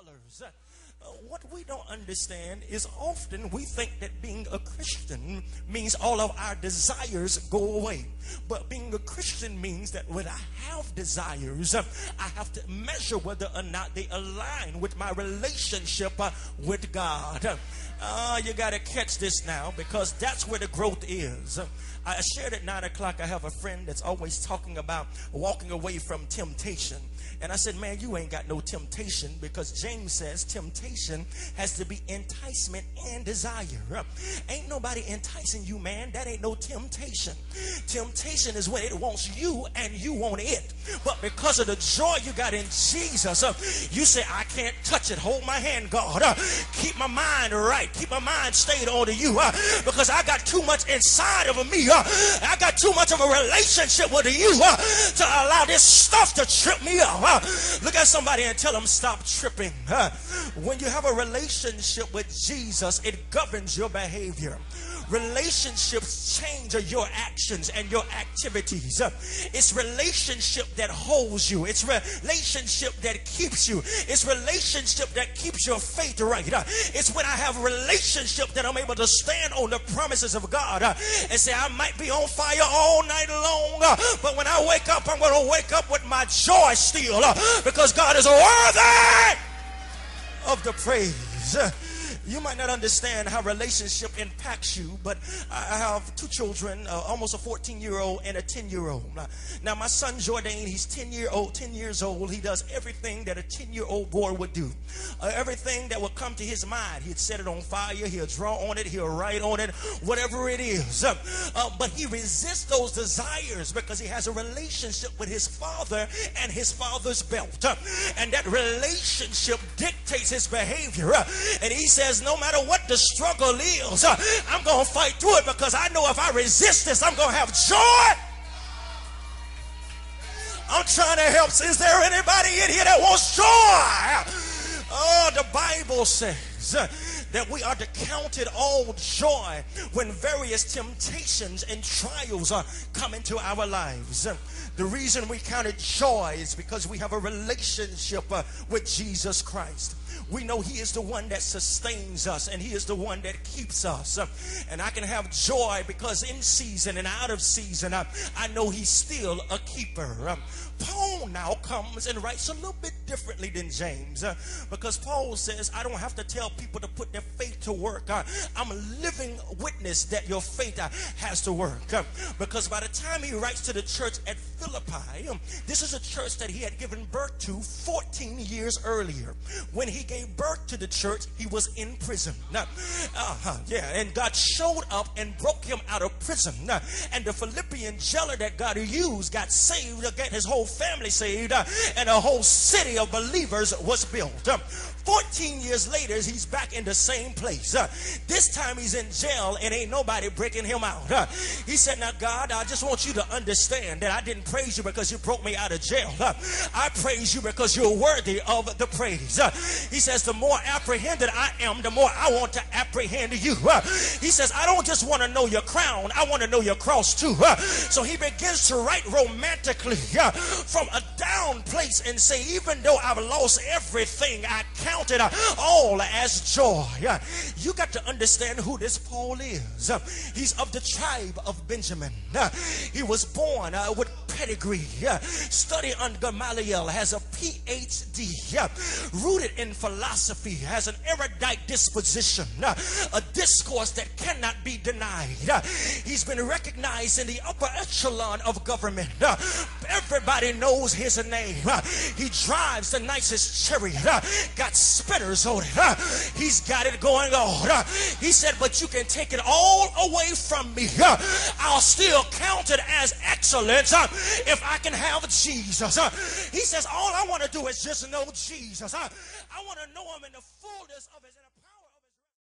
colors. What we don't understand is often we think that being a Christian means all of our desires go away. But being a Christian means that when I have desires, I have to measure whether or not they align with my relationship with God. You got to catch this now, because that's where the growth is. I shared at 9 o'clock, I have a friend that's always talking about walking away from temptation. And I said, man, you ain't got no temptation, because James says temptation has to be enticement and desire. Ain't nobody enticing you, man. That ain't no temptation. Temptation is when it wants you and you want it. But because of the joy you got in Jesus, you say, I can't touch it. Hold my hand, God. Keep my mind right. Keep my mind stayed on to you, because I got too much inside of me. I got too much of a relationship with you to allow this stuff to trip me up. Look at somebody and tell them, stop tripping. When you have a relationship with Jesus, it governs your behavior. Relationships change your actions and your activities. It's relationship that holds you. It's relationship that keeps you. It's relationship that keeps your faith right. It's when I have a relationship that I'm able to stand on the promises of God and say, I might be on fire all night long, but when I wake up, I'm going to wake up with my joy still, because God is worthy of the praise. You might not understand how relationship impacts you, but I have two children, almost a 14-year-old and a 10-year-old. Now, my son Jordan, he's 10 years old. He does everything that a 10-year-old boy would do. Everything that would come to his mind, he'd set it on fire, he'll draw on it, he'll write on it, whatever it is. But he resists those desires because he has a relationship with his father and his father's belt. And that relationship dictates his behavior. And he says, no matter what the struggle is, I'm going to fight through it, because I know if I resist this, I'm going to have joy. I'm trying to help. Is there anybody in here that wants joy? Oh, the Bible says that we are to count it all joy when various temptations and trials come into our lives. The reason we count it joy is because we have a relationship with Jesus Christ. We know he is the one that sustains us, and he is the one that keeps us. And I can have joy because in season and out of season, I know he's still a keeper. Paul now comes and writes a little bit differently than James, because Paul says, I don't have to tell people to put their faith to work. I'm a living witness that your faith has to work. Because by the time he writes to the church at Philippi, this is a church that he had given birth to 14 years earlier. When he gave birth to the church, he was in prison. And God showed up and broke him out of prison. And the Philippian jailer that God used got saved, got his whole family saved, and a whole city of believers was built. 14 years later, he's back in the same place. This time he's in jail and ain't nobody breaking him out. He said, now God, I just want you to understand that I didn't praise you because you broke me out of jail. I praise you because you're worthy of the praise. He says, the more apprehended I am, the more I want to apprehend you. He says, I don't just want to know your crown, I want to know your cross too. So he begins to write romantically from a down place and say, even though I've lost everything, I count it all as joy. You got to understand who this Paul is. He's of the tribe of Benjamin. He was born with pedigree, studied under Gamaliel, has a PhD, rooted in philosophy, has an erudite disposition, a discourse that cannot be denied. He's been recognized in the upper echelon of government. Everybody knows his name. He drives the nicest chariot, got spinners on it. He's got it going on. He said, but you can take it all away from me, I'll still count it as excellence if I can have Jesus. He says, all I want to do is just know Jesus. I want to know him in the fullness of his